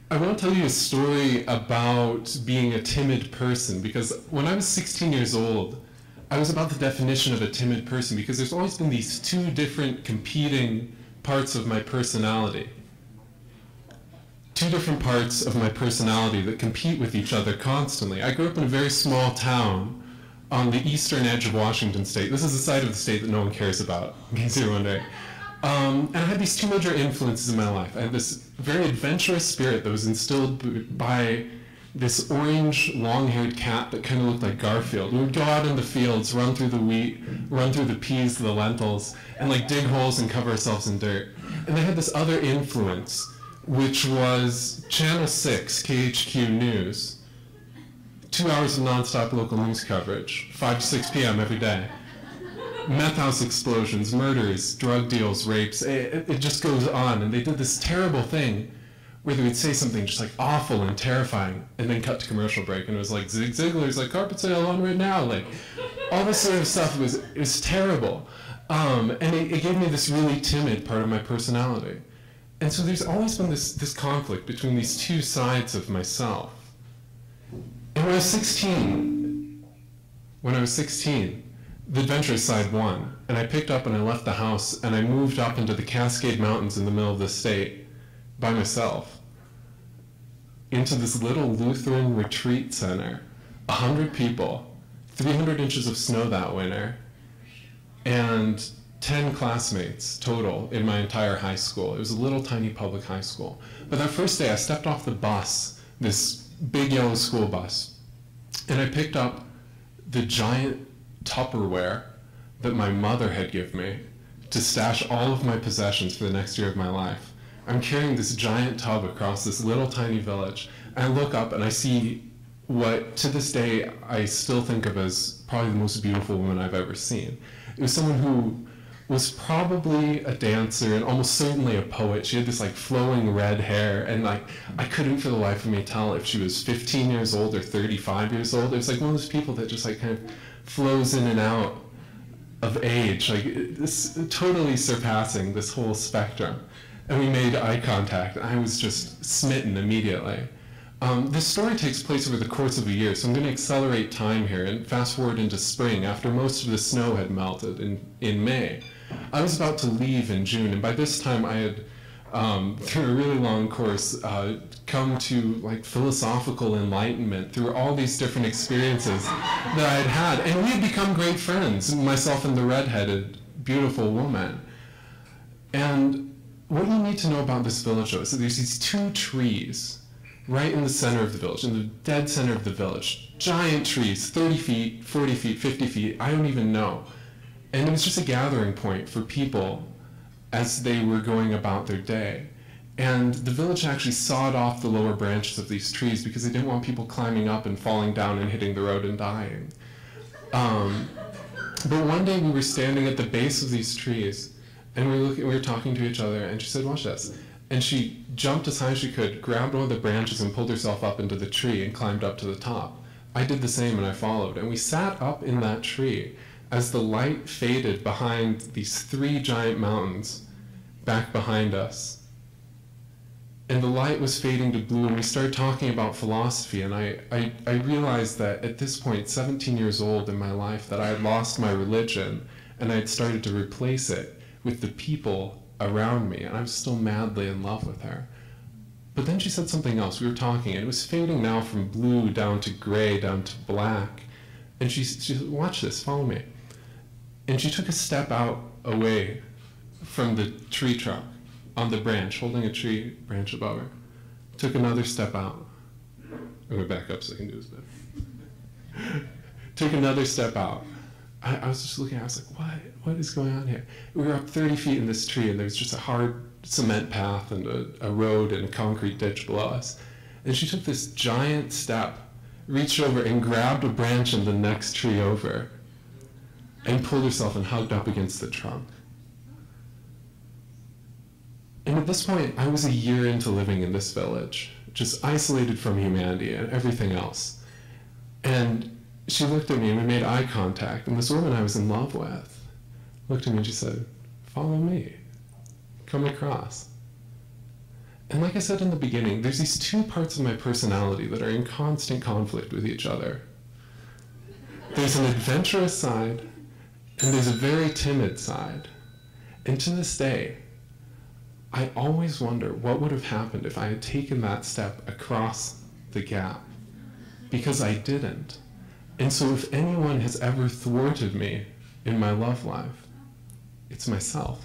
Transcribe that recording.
I want to tell you a story about being a timid person, because when I was 16 years old, I was about the definition of a timid person, because there's always been these two different competing parts of my personality. Two different parts of my personality that compete with each other constantly. I grew up in a very small town on the eastern edge of Washington state. This is the side of the state that no one cares about, in case you're wondering. And I had these two major influences in my life. I had this very adventurous spirit that was instilled by this orange, long-haired cat that kind of looked like Garfield. We would go out in the fields, run through the wheat, run through the peas, the lentils, and like dig holes and cover ourselves in dirt. And I had this other influence, which was Channel 6, KHQ News. 2 hours of nonstop local news coverage, 5 to 6 p.m. every day. Meth house explosions, murders, drug deals, rapes, it just goes on. And they did this terrible thing where they would say something just like awful and terrifying and then cut to commercial break. And it was like Zig Ziglar's like carpet sale on right now. Like all this sort of stuff, it was terrible. And it gave me this really timid part of my personality. And so there's always been this conflict between these two sides of myself. And when I was 16, the adventurous side won, and I picked up and I left the house and I moved up into the Cascade Mountains in the middle of the state by myself into this little Lutheran retreat center, 100 people, 300 inches of snow that winter, and 10 classmates total in my entire high school. It was a little tiny public high school. But that first day I stepped off the bus, this big yellow school bus, and I picked up the giant Tupperware that my mother had given me to stash all of my possessions for the next year of my life. I'm carrying this giant tub across this little tiny village, and I look up and I see what to this day I still think of as probably the most beautiful woman I've ever seen. It was someone who was probably a dancer and almost certainly a poet. She had this like flowing red hair, and like I couldn't for the life of me tell if she was 15 years old or 35 years old. It was like one of those people that just like kind of flows in and out of age, like this totally surpassing this whole spectrum. And we made eye contact, and I was just smitten immediately. This story takes place over the course of a year, so I'm going to accelerate time here and fast forward into spring after most of the snow had melted in May. I was about to leave in June, and by this time I had, through a really long course, come to like philosophical enlightenment through all these different experiences that I had had. And we had become great friends, myself and the redheaded, beautiful woman. And what you need to know about this village though is that there's these two trees right in the center of the village, in the dead center of the village. Giant trees, 30 feet, 40 feet, 50 feet, I don't even know. And it was just a gathering point for people as they were going about their day. And the village actually sawed off the lower branches of these trees because they didn't want people climbing up and falling down and hitting the road and dying. But one day we were standing at the base of these trees, and we were talking to each other, and she said, "Watch this." And she jumped as high as she could, grabbed one of the branches and pulled herself up into the tree and climbed up to the top. I did the same and I followed. And we sat up in that tree as the light faded behind these three giant mountains back behind us. And the light was fading to blue, and we started talking about philosophy. And I realized that at this point, 17 years old in my life, that I had lost my religion and I had started to replace it with the people around me, and I was still madly in love with her. But then she said something else. We were talking, and it was fading now from blue down to gray, down to black. And she said, "Watch this, follow me." And she took a step out away from the tree trunk on the branch, holding a tree branch above her. Took another step out. I'm going to back up so I can do this better. Took another step out. I was just looking, I was like, what is going on here? We were up 30 feet in this tree, and there was just a hard cement path and a road and a concrete ditch below us. And she took this giant step, reached over and grabbed a branch in the next tree over, and pulled herself and hugged up against the trunk. And at this point, I was a year into living in this village, just isolated from humanity and everything else. And she looked at me and we made eye contact, and this woman I was in love with looked at me and she said, "Follow me, come across." And like I said in the beginning, there's these two parts of my personality that are in constant conflict with each other. There's an adventurous side, and there's a very timid side. And to this day, I always wonder what would have happened if I had taken that step across the gap, because I didn't. And so if anyone has ever thwarted me in my love life, it's myself.